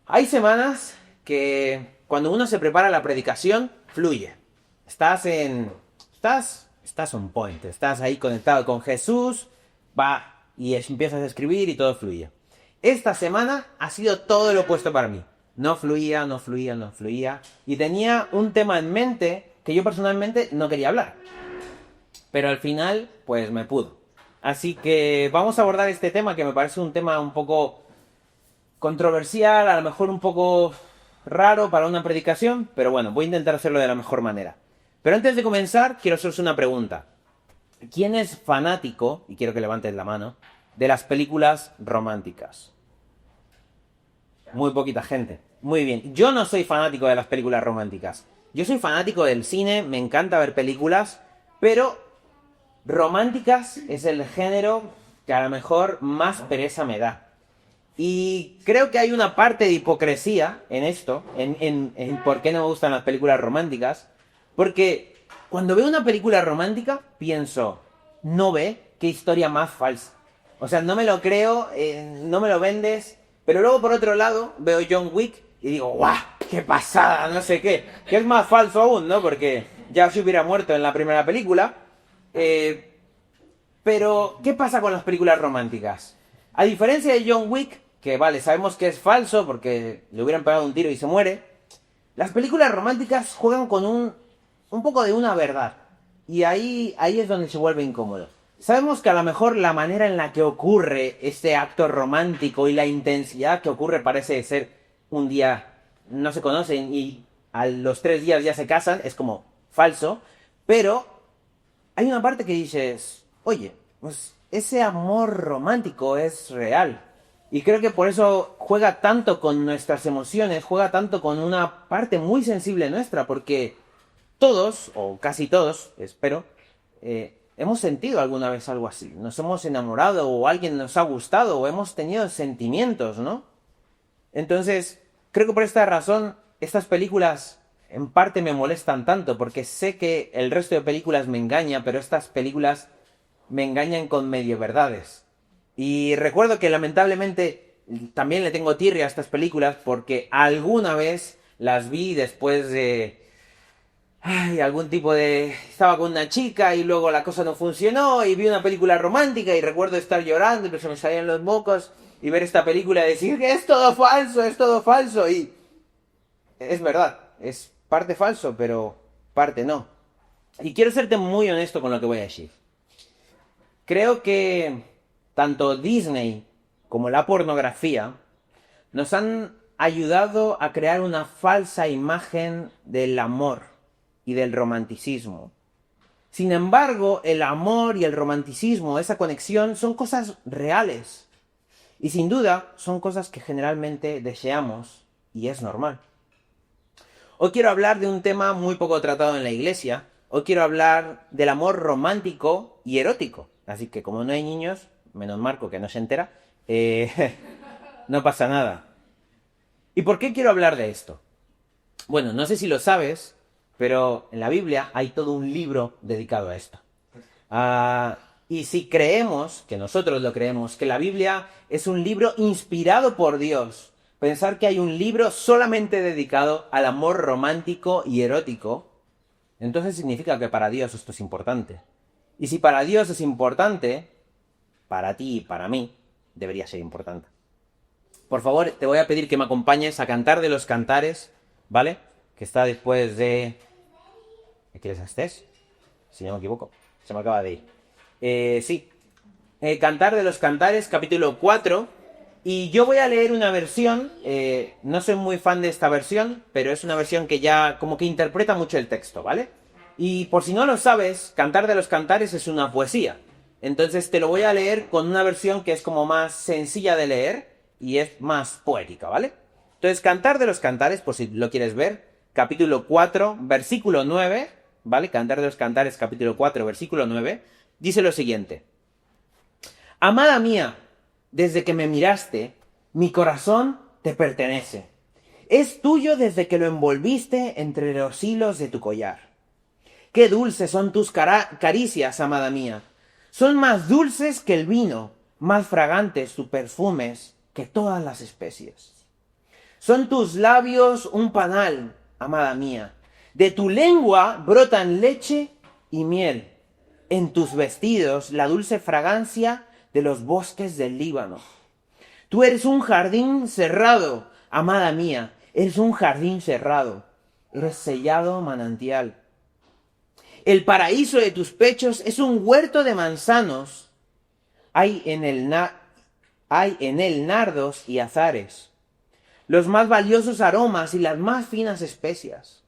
Hay semanas que cuando uno se prepara la predicación, fluye. Estás on point, estás ahí conectado con Jesús, va y empiezas a escribir y todo fluye. Esta semana ha sido todo lo opuesto para mí. No fluía, no fluía, no fluía. Y tenía un tema en mente que yo personalmente no quería hablar. Pero al final, pues me pudo. Así que vamos a abordar este tema que me parece un tema un poco controversial, a lo mejor un poco raro para una predicación, pero bueno, voy a intentar hacerlo de la mejor manera. Pero antes de comenzar, quiero haceros una pregunta. ¿Quién es fanático, y quiero que levantes la mano, de las películas románticas? Muy poquita gente. Muy bien. Yo no soy fanático de las películas románticas. Yo soy fanático del cine, me encanta ver películas, pero románticas es el género que a lo mejor más pereza me da. Y creo que hay una parte de hipocresía en esto, en por qué no me gustan las películas románticas. Porque cuando veo una película romántica, pienso, no ve qué historia más falsa. O sea, no me lo creo, no me lo vendes. Pero luego, por otro lado, veo John Wick y digo, ¡guau! ¡Qué pasada! No sé qué. Que es más falso aún, ¿no? Porque ya se hubiera muerto en la primera película. Pero, ¿qué pasa con las películas románticas? A diferencia de John Wick, que vale, sabemos que es falso porque le hubieran pegado un tiro y se muere, las películas románticas juegan con un poco de una verdad. Y ahí es donde se vuelve incómodo. Sabemos que a lo mejor la manera en la que ocurre este acto romántico y la intensidad que ocurre parece ser un día no se conocen y a los 3 días ya se casan, es como falso, pero hay una parte que dices, oye, pues ese amor romántico es real. Y creo que por eso juega tanto con nuestras emociones, juega tanto con una parte muy sensible nuestra, porque todos, o casi todos, espero, hemos sentido alguna vez algo así. Nos hemos enamorado o alguien nos ha gustado o hemos tenido sentimientos, ¿no? Entonces, creo que por esta razón, estas películas en parte me molestan tanto, porque sé que el resto de películas me engaña, pero estas películas me engañan con medio verdades. Y recuerdo que lamentablemente también le tengo tirria a estas películas porque alguna vez las vi después de algún tipo de... Estaba con una chica y luego la cosa no funcionó y vi una película romántica y recuerdo estar llorando y que se me salían los mocos y ver esta película y decir que es todo falso y... Es verdad, es parte falso, pero parte no. Y quiero serte muy honesto con lo que voy a decir. Creo que tanto Disney como la pornografía nos han ayudado a crear una falsa imagen del amor y del romanticismo. Sin embargo, el amor y el romanticismo, esa conexión, son cosas reales. Y sin duda, son cosas que generalmente deseamos y es normal. Hoy quiero hablar de un tema muy poco tratado en la iglesia. Hoy quiero hablar del amor romántico y erótico. Así que como no hay niños, menos Marco que no se entera, no pasa nada. ¿Y por qué quiero hablar de esto? Bueno, no sé si lo sabes, pero en la Biblia hay todo un libro dedicado a esto. Y si creemos, que nosotros lo creemos, que la Biblia es un libro inspirado por Dios, pensar que hay un libro solamente dedicado al amor romántico y erótico, entonces significa que para Dios esto es importante. Y si para Dios es importante, para ti y para mí debería ser importante. Por favor, te voy a pedir que me acompañes a Cantar de los Cantares, ¿vale? Que está después de... ¿Eclesiastés? Si no me equivoco. Se me acaba de ir. Sí. Cantar de los Cantares, capítulo 4. Y yo voy a leer una versión. No soy muy fan de esta versión, pero es una versión que ya como que interpreta mucho el texto, ¿vale? Y por si no lo sabes, Cantar de los Cantares es una poesía. Entonces te lo voy a leer con una versión que es como más sencilla de leer y es más poética, ¿vale? Entonces, Cantar de los Cantares, por si lo quieres ver, capítulo 4, versículo 9, ¿vale? Cantar de los Cantares, capítulo 4, versículo 9, dice lo siguiente. Amada mía, desde que me miraste, mi corazón te pertenece. Es tuyo desde que lo envolviste entre los hilos de tu collar. Qué dulces son tus caricias, amada mía. Son más dulces que el vino, más fragantes tus perfumes que todas las especies. Son tus labios un panal, amada mía. De tu lengua brotan leche y miel. En tus vestidos la dulce fragancia de los bosques del Líbano. Tú eres un jardín cerrado, amada mía. Eres un jardín cerrado. Eres sellado manantial. El paraíso de tus pechos es un huerto de manzanos. Hay en él nardos y azares, los más valiosos aromas y las más finas especias.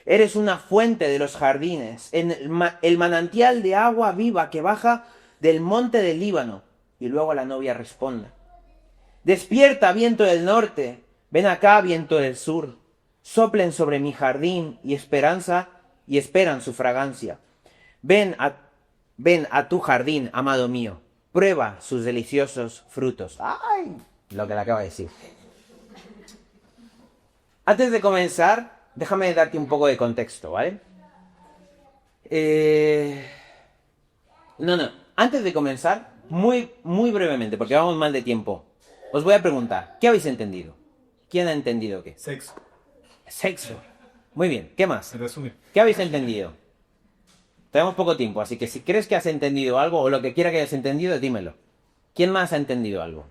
Eres una fuente de los jardines, el manantial de agua viva que baja del monte del Líbano. Y luego la novia responde: despierta, viento del norte, ven acá, viento del sur. Soplen sobre mi jardín y esperan su fragancia. Ven a tu jardín, amado mío. Prueba sus deliciosos frutos. ¡Ay! Lo que le acabo de decir. Antes de comenzar, déjame darte un poco de contexto, ¿vale? Antes de comenzar, muy brevemente, porque vamos mal de tiempo, os voy a preguntar, ¿qué habéis entendido? ¿Quién ha entendido qué? Sexo. Sexo. Muy bien, ¿qué más? En resumen. ¿Qué habéis entendido? Tenemos poco tiempo, así que si crees que has entendido algo o lo que quiera que hayas entendido, dímelo. ¿Quién más ha entendido algo?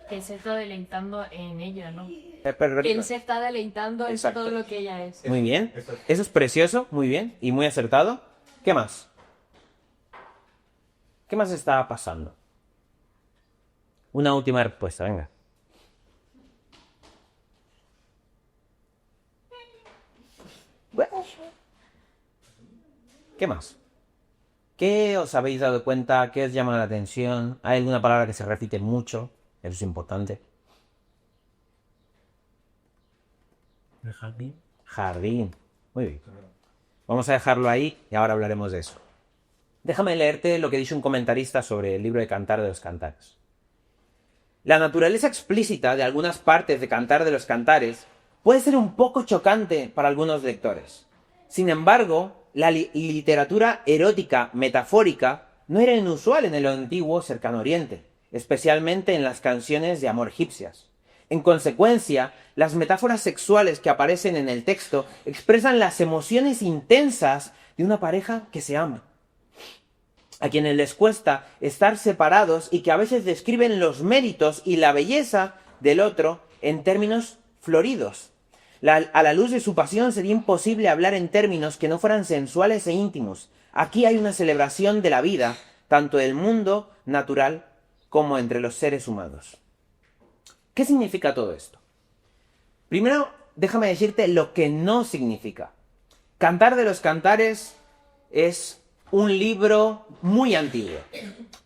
Que se está deleitando en ella, ¿no? Pero- Él se está deleitando en Exacto. todo lo que ella es. Muy bien. Eso. Eso es precioso, muy bien y muy acertado. ¿Qué más? ¿Qué más está pasando? Una última respuesta, venga. ¿Qué más? ¿Qué os habéis dado cuenta? ¿Qué os llama la atención? ¿Hay alguna palabra que se repite mucho? Eso es importante. ¿El jardín? Jardín. Muy bien. Vamos a dejarlo ahí y ahora hablaremos de eso. Déjame leerte lo que dice un comentarista sobre el libro de Cantar de los Cantares. La naturaleza explícita de algunas partes de Cantar de los Cantares puede ser un poco chocante para algunos lectores. Sin embargo, la literatura erótica metafórica no era inusual en el antiguo Cercano Oriente, especialmente en las canciones de amor egipcias. En consecuencia, las metáforas sexuales que aparecen en el texto expresan las emociones intensas de una pareja que se ama, a quienes les cuesta estar separados y que a veces describen los méritos y la belleza del otro en términos floridos. A la luz de su pasión sería imposible hablar en términos que no fueran sensuales e íntimos. Aquí hay una celebración de la vida, tanto del mundo natural como entre los seres humanos. ¿Qué significa todo esto? Primero, déjame decirte lo que no significa. Cantar de los Cantares es un libro muy antiguo.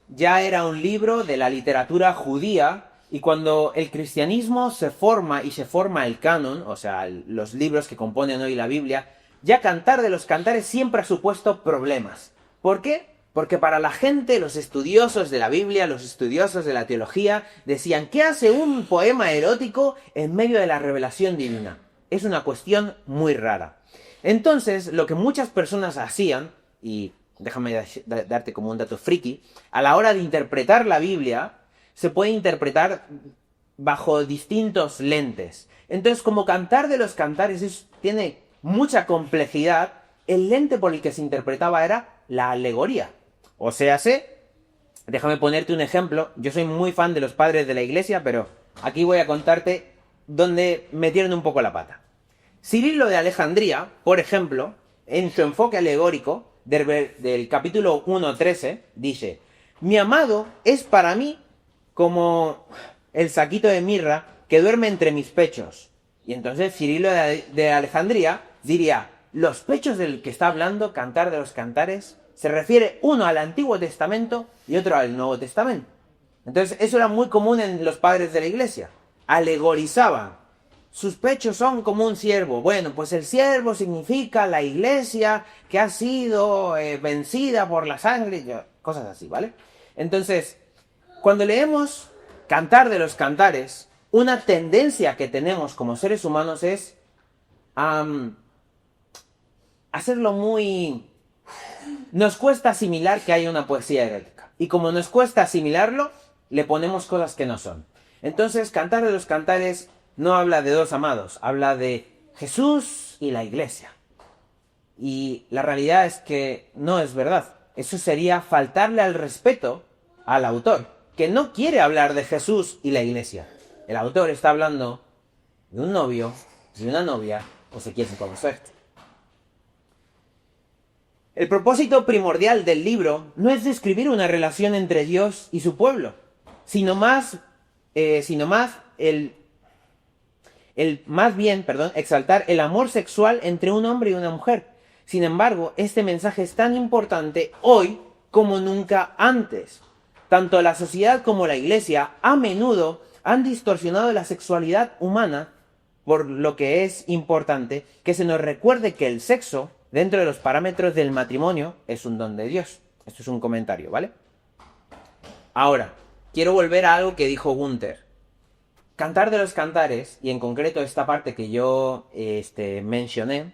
Ya era un libro de la literatura judía, y cuando el cristianismo se forma el canon, o sea, los libros que componen hoy la Biblia, ya Cantar de los Cantares siempre ha supuesto problemas. ¿Por qué? Porque para la gente, los estudiosos de la Biblia, los estudiosos de la teología, decían: ¿qué hace un poema erótico en medio de la revelación divina? Es una cuestión muy rara. Entonces, lo que muchas personas hacían, y déjame darte como un dato friki, a la hora de interpretar la Biblia, se puede interpretar bajo distintos lentes. Entonces, como Cantar de los Cantares tiene mucha complejidad, el lente por el que se interpretaba era la alegoría. O sea, déjame ponerte un ejemplo. Yo soy muy fan de los padres de la iglesia, pero aquí voy a contarte dónde metieron un poco la pata. Cirilo de Alejandría, por ejemplo, en su enfoque alegórico del capítulo 1.13, dice: mi amado es para mí como el saquito de mirra que duerme entre mis pechos. Y entonces Cirilo de Alejandría diría: los pechos del que está hablando Cantar de los Cantares se refiere uno al Antiguo Testamento y otro al Nuevo Testamento. Entonces eso era muy común en los padres de la iglesia. Alegorizaban: sus pechos son como un ciervo. Bueno, pues el ciervo significa la iglesia que ha sido vencida por la sangre, cosas así, ¿vale? Entonces, cuando leemos Cantar de los Cantares, una tendencia que tenemos como seres humanos es hacerlo muy... Nos cuesta asimilar que hay una poesía erótica. Y como nos cuesta asimilarlo, le ponemos cosas que no son. Entonces, Cantar de los Cantares no habla de dos amados, habla de Jesús y la iglesia. Y la realidad es que no es verdad. Eso sería faltarle al respeto al autor, que no quiere hablar de Jesús y la iglesia. El autor está hablando de un novio, de una novia, o se quieren conocer. El propósito primordial del libro no es describir una relación entre Dios y su pueblo, sino más bien, exaltar el amor sexual entre un hombre y una mujer. Sin embargo, este mensaje es tan importante hoy como nunca antes. Tanto la sociedad como la iglesia a menudo han distorsionado la sexualidad humana, por lo que es importante que se nos recuerde que el sexo, dentro de los parámetros del matrimonio, es un don de Dios. Esto es un comentario, ¿vale? Ahora, quiero volver a algo que dijo Gunther. Cantar de los Cantares, y en concreto esta parte que yo mencioné,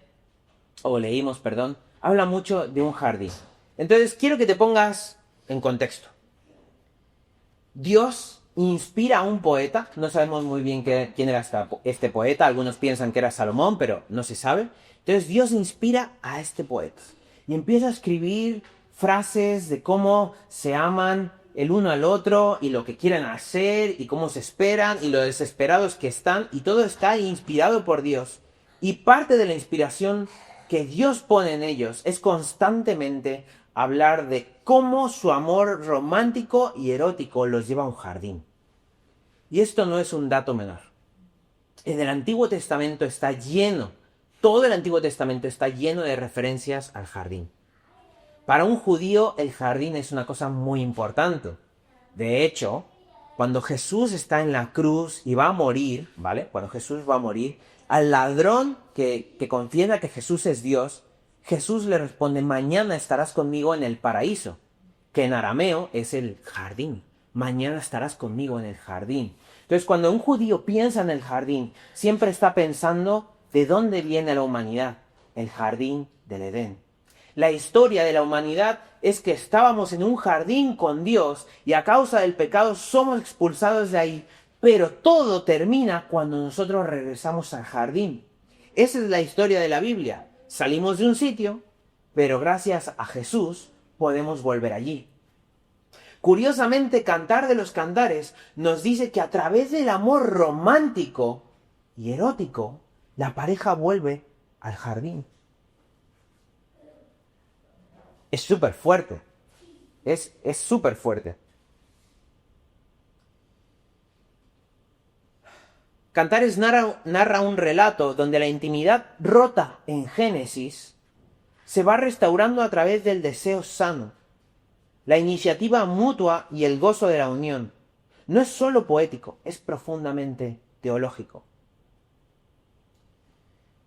o leímos, perdón, habla mucho de un jardín. Entonces, quiero que te pongas en contexto. Dios inspira a un poeta, no sabemos muy bien quién era este poeta, algunos piensan que era Salomón, pero no se sabe. Entonces, Dios inspira a este poeta y empieza a escribir frases de cómo se aman el uno al otro y lo que quieren hacer y cómo se esperan y lo desesperados que están, y todo está inspirado por Dios. Y parte de la inspiración que Dios pone en ellos es constantemente hablar de cómo su amor romántico y erótico los lleva a un jardín. Y esto no es un dato menor. En el Antiguo Testamento está lleno, todo el Antiguo Testamento está lleno de referencias al jardín. Para un judío el jardín es una cosa muy importante. De hecho, cuando Jesús está en la cruz y va a morir, ¿vale? Cuando Jesús va a morir, al ladrón que confiesa que Jesús es Dios, Jesús le responde: mañana estarás conmigo en el paraíso, que en arameo es el jardín. Mañana estarás conmigo en el jardín. Entonces, cuando un judío piensa en el jardín, siempre está pensando de dónde viene la humanidad, el jardín del Edén. La historia de la humanidad es que estábamos en un jardín con Dios y a causa del pecado somos expulsados de ahí, pero todo termina cuando nosotros regresamos al jardín. Esa es la historia de la Biblia. Salimos de un sitio, pero gracias a Jesús podemos volver allí. Curiosamente, Cantar de los Cantares nos dice que a través del amor romántico y erótico, la pareja vuelve al jardín. Es súper fuerte. Es súper fuerte. Cantares narra un relato donde la intimidad rota en Génesis se va restaurando a través del deseo sano, la iniciativa mutua y el gozo de la unión. No es solo poético, es profundamente teológico.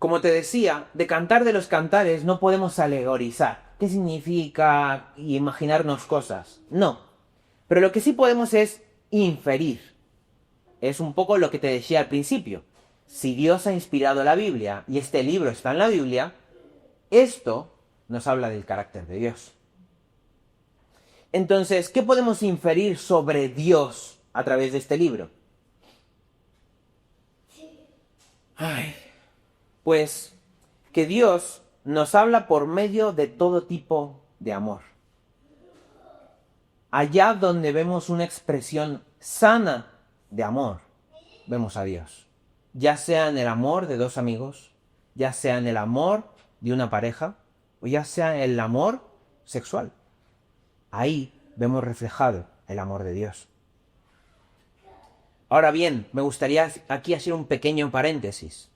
Como te decía, de Cantar de los Cantares no podemos alegorizar. ¿Qué significa imaginarnos cosas? No. Pero lo que sí podemos es inferir. Es un poco lo que te decía al principio. Si Dios ha inspirado la Biblia y este libro está en la Biblia, esto nos habla del carácter de Dios. Entonces, ¿qué podemos inferir sobre Dios a través de este libro? Pues que Dios nos habla por medio de todo tipo de amor. Allá donde vemos una expresión sana de amor, vemos a Dios. Ya sea en el amor de dos amigos, ya sea en el amor de una pareja, o ya sea en el amor sexual. Ahí vemos reflejado el amor de Dios. Ahora bien, me gustaría aquí hacer un pequeño paréntesis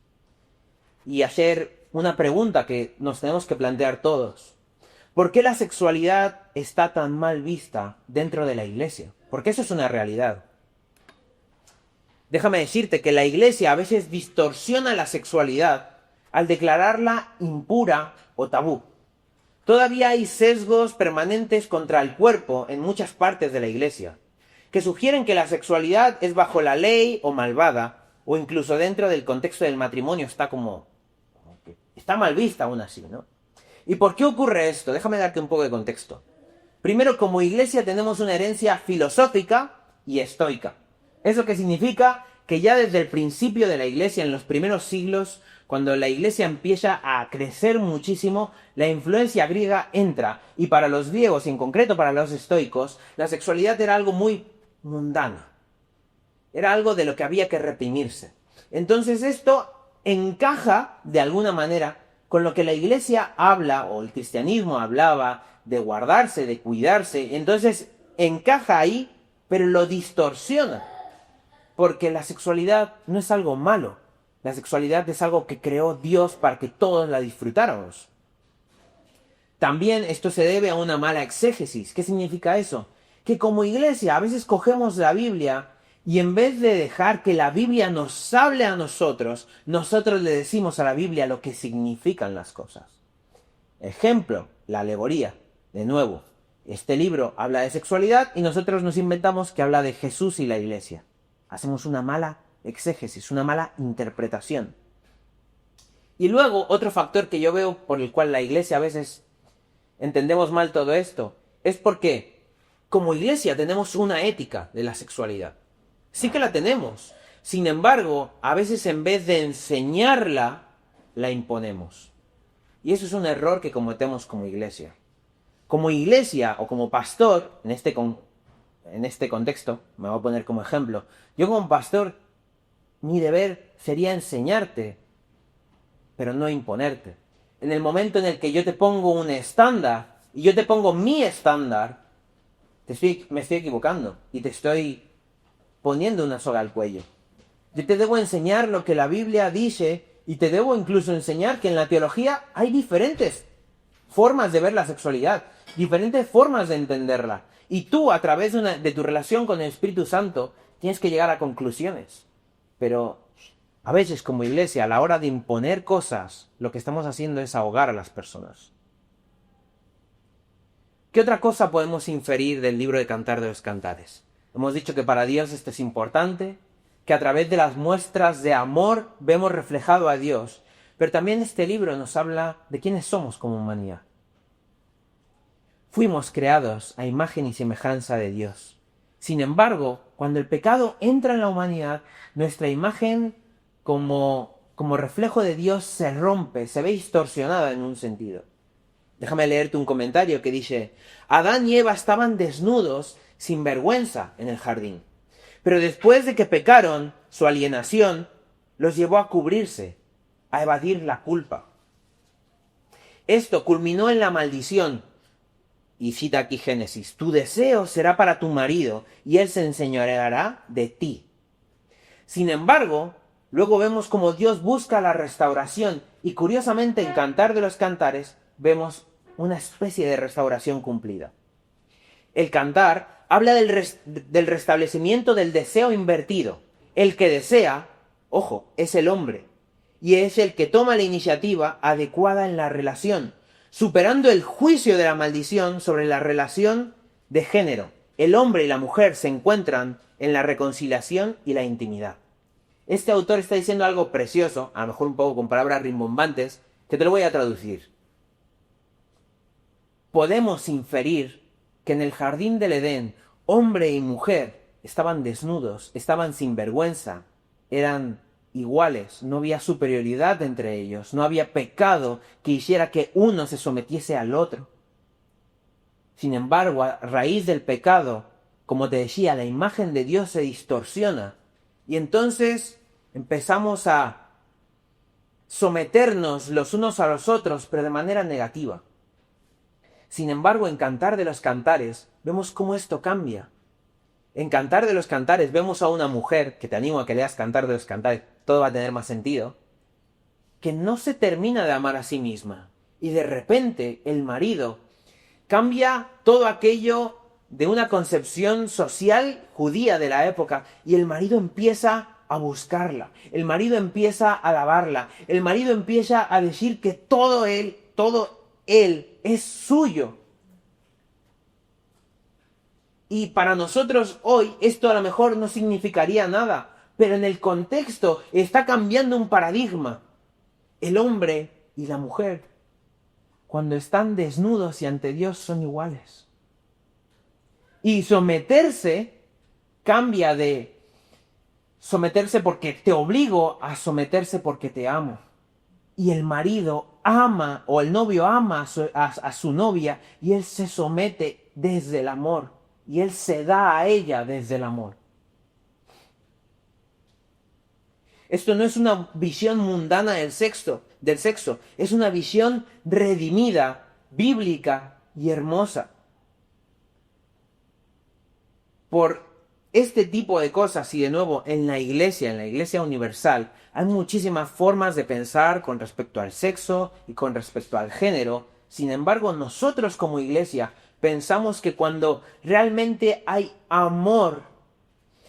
y hacer una pregunta que nos tenemos que plantear todos. ¿Por qué la sexualidad está tan mal vista dentro de la iglesia? Porque eso es una realidad. Déjame decirte que la iglesia a veces distorsiona la sexualidad al declararla impura o tabú. Todavía hay sesgos permanentes contra el cuerpo en muchas partes de la iglesia, que sugieren que la sexualidad es bajo la ley o malvada, o incluso dentro del contexto del matrimonio está mal vista aún así, ¿no? ¿Y por qué ocurre esto? Déjame darte un poco de contexto. Primero, como iglesia tenemos una herencia filosófica y estoica. ¿Eso qué significa? Que ya desde el principio de la iglesia, en los primeros siglos, cuando la iglesia empieza a crecer muchísimo, la influencia griega entra. Y para los griegos, y en concreto para los estoicos, la sexualidad era algo muy mundano. Era algo de lo que había que reprimirse. Entonces esto encaja, de alguna manera, con lo que la iglesia habla, o el cristianismo hablaba, de guardarse, de cuidarse. Entonces encaja ahí, pero lo distorsiona. Porque la sexualidad no es algo malo. La sexualidad es algo que creó Dios para que todos la disfrutáramos. También esto se debe a una mala exégesis. ¿Qué significa eso? Que como iglesia a veces cogemos la Biblia y en vez de dejar que la Biblia nos hable a nosotros, nosotros le decimos a la Biblia lo que significan las cosas. Ejemplo, la alegoría. De nuevo, este libro habla de sexualidad y nosotros nos inventamos que habla de Jesús y la iglesia. Hacemos una mala exégesis, una mala interpretación. Y luego, otro factor que yo veo por el cual la iglesia a veces entendemos mal todo esto, es porque como iglesia tenemos una ética de la sexualidad. Sí que la tenemos. Sin embargo, a veces en vez de enseñarla, la imponemos. Y eso es un error que cometemos como iglesia. Como iglesia o como pastor, en este contexto, me voy a poner como ejemplo, yo como pastor, mi deber sería enseñarte, pero no imponerte. En el momento en el que yo te pongo un estándar, y yo te pongo mi estándar, me estoy equivocando, y te estoy poniendo una soga al cuello. Yo te debo enseñar lo que la Biblia dice, y te debo incluso enseñar que en la teología hay diferentes formas de ver la sexualidad, diferentes formas de entenderla. Y tú, a través de tu relación con el Espíritu Santo, tienes que llegar a conclusiones. Pero a veces, como iglesia, a la hora de imponer cosas, lo que estamos haciendo es ahogar a las personas. ¿Qué otra cosa podemos inferir del libro de Cantar de los Cantares? Hemos dicho que para Dios esto es importante, que a través de las muestras de amor vemos reflejado a Dios. Pero también este libro nos habla de quiénes somos como humanidad. Fuimos creados a imagen y semejanza de Dios. Sin embargo, cuando el pecado entra en la humanidad, nuestra imagen como reflejo de Dios se rompe, se ve distorsionada en un sentido. Déjame leerte un comentario que dice: Adán y Eva estaban desnudos, sin vergüenza, en el jardín. Pero después de que pecaron, su alienación los llevó a cubrirse, a evadir la culpa. Esto culminó en la maldición. Y cita aquí Génesis: tu deseo será para tu marido, y él se enseñoreará de ti. Sin embargo, luego vemos como Dios busca la restauración, y curiosamente en Cantar de los Cantares vemos una especie de restauración cumplida. El Cantar habla del restablecimiento del deseo invertido. El que desea, ojo, es el hombre, y es el que toma la iniciativa adecuada en la relación, superando el juicio de la maldición sobre la relación de género. El hombre y la mujer se encuentran en la reconciliación y la intimidad. Este autor está diciendo algo precioso, a lo mejor un poco con palabras rimbombantes, que te lo voy a traducir. Podemos inferir que en el jardín del Edén, hombre y mujer estaban desnudos, estaban sin vergüenza, eran iguales, no había superioridad entre ellos, no había pecado que hiciera que uno se sometiese al otro. Sin embargo, a raíz del pecado, como te decía, la imagen de Dios se distorsiona y entonces empezamos a someternos los unos a los otros, pero de manera negativa. Sin embargo, en Cantar de los Cantares vemos cómo esto cambia. En Cantar de los Cantares vemos a una mujer, que te animo a que leas Cantar de los Cantares, todo va a tener más sentido, que no se termina de amar a sí misma. Y de repente el marido cambia todo aquello de una concepción social judía de la época y el marido empieza a buscarla, el marido empieza a alabarla, el marido empieza a decir que todo él es suyo. Y para nosotros hoy esto a lo mejor no significaría nada, pero en el contexto está cambiando un paradigma. El hombre y la mujer, cuando están desnudos y ante Dios, son iguales. Y someterse cambia de someterse porque te obligo a someterse porque te amo. Y el marido ama, o el novio ama a su novia, y él se somete desde el amor. Y él se da a ella desde el amor. Esto no es una visión mundana del sexo, es una visión redimida, bíblica y hermosa. Por este tipo de cosas, y de nuevo en la iglesia universal, hay muchísimas formas de pensar con respecto al sexo y con respecto al género. Sin embargo, nosotros como iglesia pensamos que cuando realmente hay amor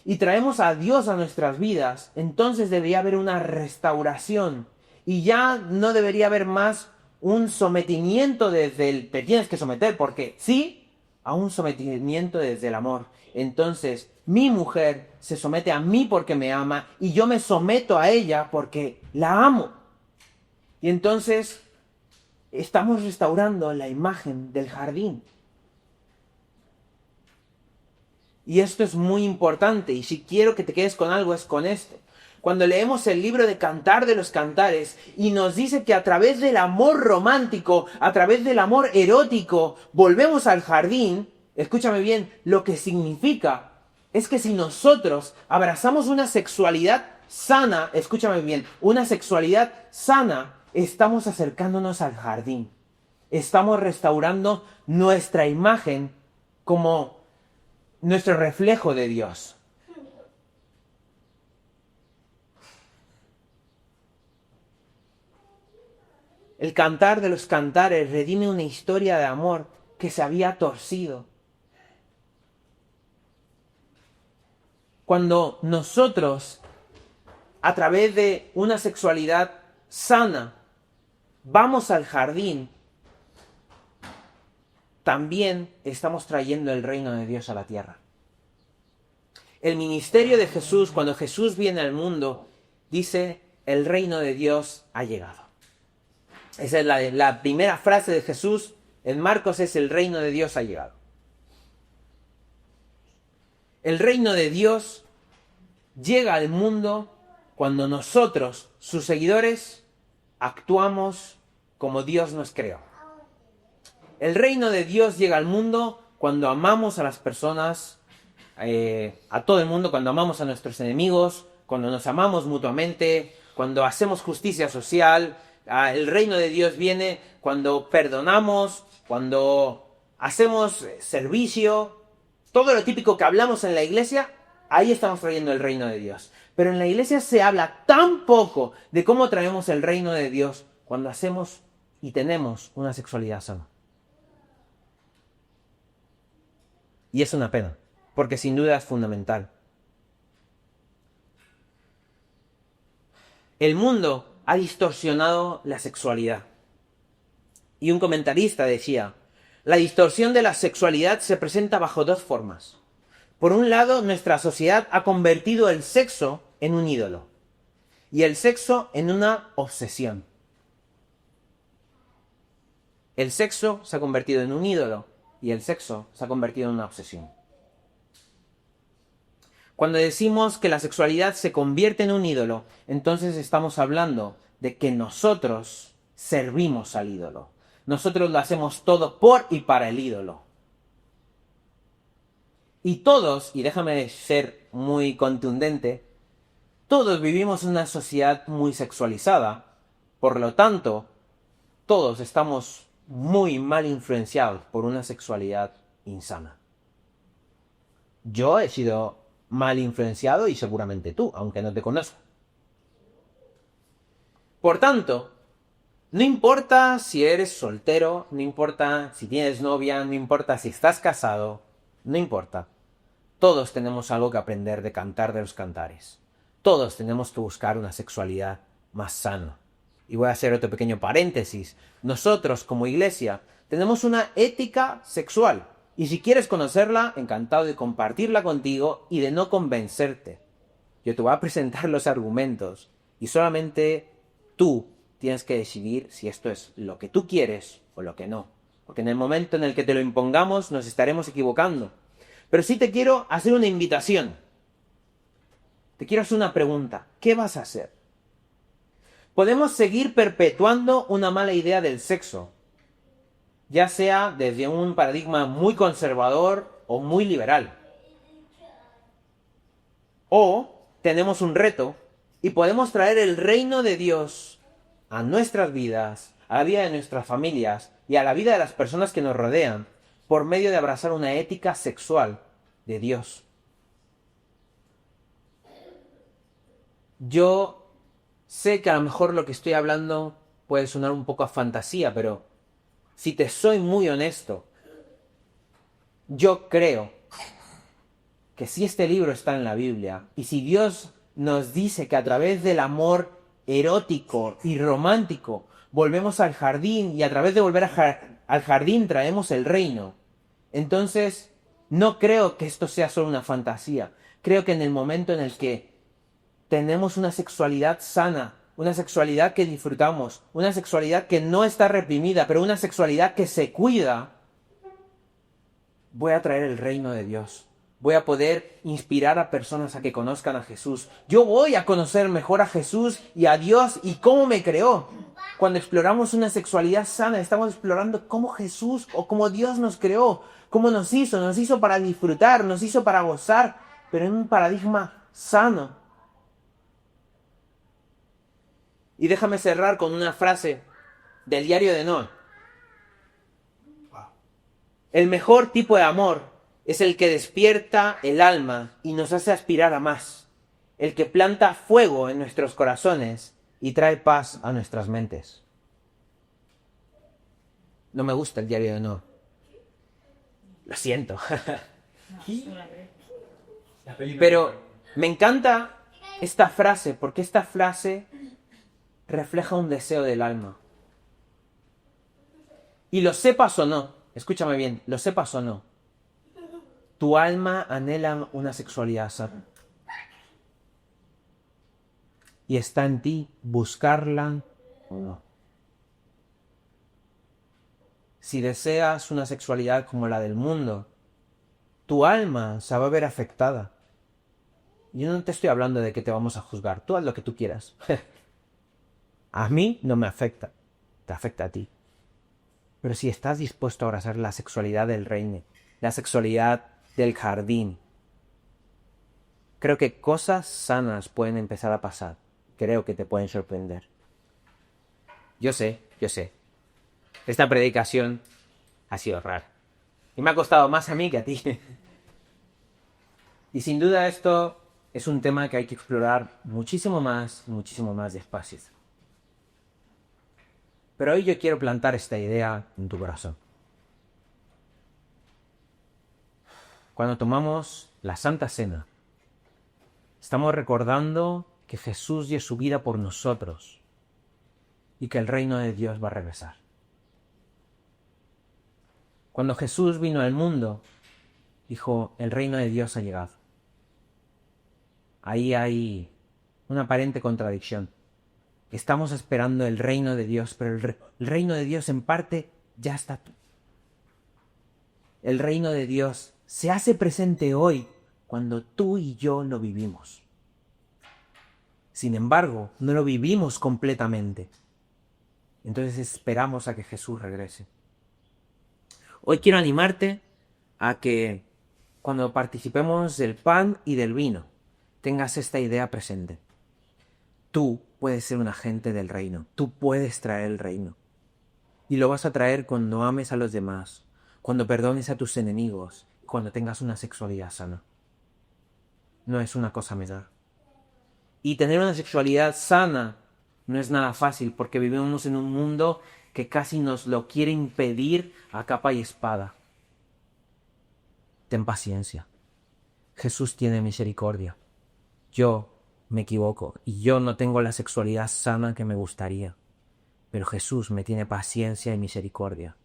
y traemos a Dios a nuestras vidas, entonces debería haber una restauración. Y ya no debería haber más un sometimiento desde el te tienes que someter, porque sí, a un sometimiento desde el amor. Entonces, mi mujer se somete a mí porque me ama y yo me someto a ella porque la amo. Y entonces, estamos restaurando la imagen del jardín. Y esto es muy importante, y si quiero que te quedes con algo es con esto. Cuando leemos el libro de Cantar de los Cantares y nos dice que a través del amor romántico, a través del amor erótico, volvemos al jardín, escúchame bien, lo que significa es que si nosotros abrazamos una sexualidad sana, escúchame bien, una sexualidad sana, estamos acercándonos al jardín. Estamos restaurando nuestra imagen como nuestro reflejo de Dios. El Cantar de los Cantares redime una historia de amor que se había torcido. Cuando nosotros, a través de una sexualidad sana, vamos al jardín, también estamos trayendo el reino de Dios a la tierra. El ministerio de Jesús, cuando Jesús viene al mundo, dice, el reino de Dios ha llegado. Esa es la primera frase de Jesús en Marcos, es el reino de Dios ha llegado. El reino de Dios llega al mundo cuando nosotros, sus seguidores, actuamos como Dios nos creó. El reino de Dios llega al mundo cuando amamos a las personas, a todo el mundo, cuando amamos a nuestros enemigos, cuando nos amamos mutuamente, cuando hacemos justicia social. El reino de Dios viene cuando perdonamos, cuando hacemos servicio, todo lo típico que hablamos en la iglesia, ahí estamos trayendo el reino de Dios. Pero en la iglesia se habla tan poco de cómo traemos el reino de Dios cuando hacemos y tenemos una sexualidad sana. Y es una pena, porque sin duda es fundamental. El mundo ha distorsionado la sexualidad. Y un comentarista decía, la distorsión de la sexualidad se presenta bajo dos formas. Por un lado, nuestra sociedad ha convertido el sexo en un ídolo y el sexo en una obsesión. El sexo se ha convertido en un ídolo y el sexo se ha convertido en una obsesión. Cuando decimos que la sexualidad se convierte en un ídolo, entonces estamos hablando de que nosotros servimos al ídolo. Nosotros lo hacemos todo por y para el ídolo. Y todos, y déjame ser muy contundente, todos vivimos en una sociedad muy sexualizada. Por lo tanto, todos estamos muy mal influenciados por una sexualidad insana. Yo he sido mal influenciado y seguramente tú, aunque no te conozco. Por tanto, no importa si eres soltero, no importa si tienes novia, no importa si estás casado, no importa. Todos tenemos algo que aprender de Cantar de los Cantares. Todos tenemos que buscar una sexualidad más sana. Y voy a hacer otro pequeño paréntesis. Nosotros, como iglesia, tenemos una ética sexual. Y si quieres conocerla, encantado de compartirla contigo y de no convencerte. Yo te voy a presentar los argumentos y solamente tú tienes que decidir si esto es lo que tú quieres o lo que no. Porque en el momento en el que te lo impongamos nos estaremos equivocando. Pero sí te quiero hacer una invitación. te quiero hacer una pregunta. ¿Qué vas a hacer? Podemos seguir perpetuando una mala idea del sexo, ya sea desde un paradigma muy conservador o muy liberal. O tenemos un reto y podemos traer el reino de Dios a nuestras vidas, a la vida de nuestras familias y a la vida de las personas que nos rodean por medio de abrazar una ética sexual de Dios. Yo sé que a lo mejor lo que estoy hablando puede sonar un poco a fantasía, pero si te soy muy honesto, yo creo que si este libro está en la Biblia y si Dios nos dice que a través del amor erótico y romántico volvemos al jardín y a través de volver al jardín traemos el reino, entonces no creo que esto sea solo una fantasía. Creo que en el momento en el que tenemos una sexualidad sana, una sexualidad que disfrutamos, una sexualidad que no está reprimida, pero una sexualidad que se cuida, voy a traer el reino de Dios. Voy a poder inspirar a personas a que conozcan a Jesús. Yo voy a conocer mejor a Jesús y a Dios y cómo me creó. Cuando exploramos una sexualidad sana, estamos explorando cómo Jesús o cómo Dios nos creó, cómo nos hizo para disfrutar, nos hizo para gozar, pero en un paradigma sano. Y déjame cerrar con una frase del diario de Noé. El mejor tipo de amor es el que despierta el alma y nos hace aspirar a más. El que planta fuego en nuestros corazones y trae paz a nuestras mentes. No me gusta el diario de Noé. Lo siento. Pero me encanta esta frase porque esta frase refleja un deseo del alma. Y lo sepas o no, escúchame bien, lo sepas o no, tu alma anhela una sexualidad sana. Y está en ti buscarla o no. Si deseas una sexualidad como la del mundo, tu alma se va a ver afectada. Yo no te estoy hablando de que te vamos a juzgar, tú haz lo que tú quieras. A mí no me afecta, te afecta a ti. Pero si estás dispuesto a abrazar la sexualidad del reino, la sexualidad del jardín, creo que cosas sanas pueden empezar a pasar. Creo que te pueden sorprender. Yo sé. Esta predicación ha sido rara. Y me ha costado más a mí que a ti. Y sin duda esto es un tema que hay que explorar muchísimo más despacio. Pero hoy yo quiero plantar esta idea en tu corazón. Cuando tomamos la Santa Cena, estamos recordando que Jesús dio su vida por nosotros y que el reino de Dios va a regresar. Cuando Jesús vino al mundo, dijo, el reino de Dios ha llegado. Ahí hay una aparente contradicción. Estamos esperando el reino de Dios, pero el reino de Dios en parte ya está. El reino de Dios se hace presente hoy cuando tú y yo lo vivimos. Sin embargo, no lo vivimos completamente. Entonces esperamos a que Jesús regrese. Hoy quiero animarte a que cuando participemos del pan y del vino, tengas esta idea presente. Tú puedes ser un agente del reino. Tú puedes traer el reino. Y lo vas a traer cuando ames a los demás, cuando perdones a tus enemigos, cuando tengas una sexualidad sana. No es una cosa menor. Y tener una sexualidad sana no es nada fácil porque vivimos en un mundo que casi nos lo quiere impedir a capa y espada. Ten paciencia. Jesús tiene misericordia. Yo me equivoco y yo no tengo la sexualidad sana que me gustaría. Pero Jesús me tiene paciencia y misericordia.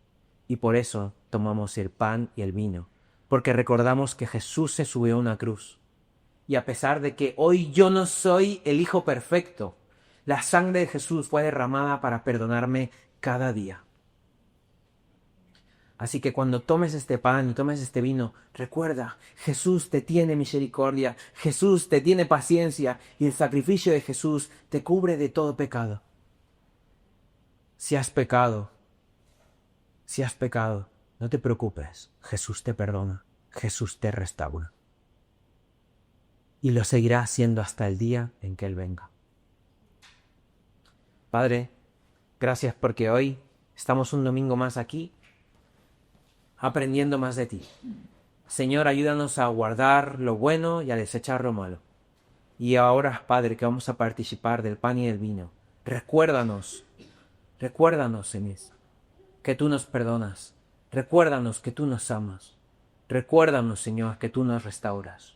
Y por eso tomamos el pan y el vino. Porque recordamos que Jesús se subió a una cruz. Y a pesar de que hoy yo no soy el Hijo perfecto, la sangre de Jesús fue derramada para perdonarme cada día. Así que cuando tomes este pan y tomes este vino, recuerda, Jesús te tiene misericordia, Jesús te tiene paciencia y el sacrificio de Jesús te cubre de todo pecado. Si has pecado, no te preocupes, Jesús te perdona, Jesús te restaura. Y lo seguirá haciendo hasta el día en que Él venga. Padre, gracias porque hoy estamos un domingo más aquí, aprendiendo más de ti. Señor, ayúdanos a guardar lo bueno y a desechar lo malo. Y ahora, Padre, que vamos a participar del pan y del vino, recuérdanos, Señor, que tú nos perdonas. Recuérdanos que tú nos amas. Recuérdanos, Señor, que tú nos restauras.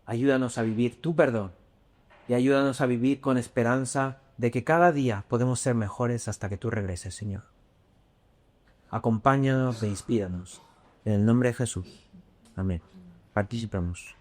Ayúdanos a vivir tu perdón y ayúdanos a vivir con esperanza de que cada día podemos ser mejores hasta que tú regreses, Señor. Acompáñanos e inspíranos. En el nombre de Jesús. Amén. Participamos.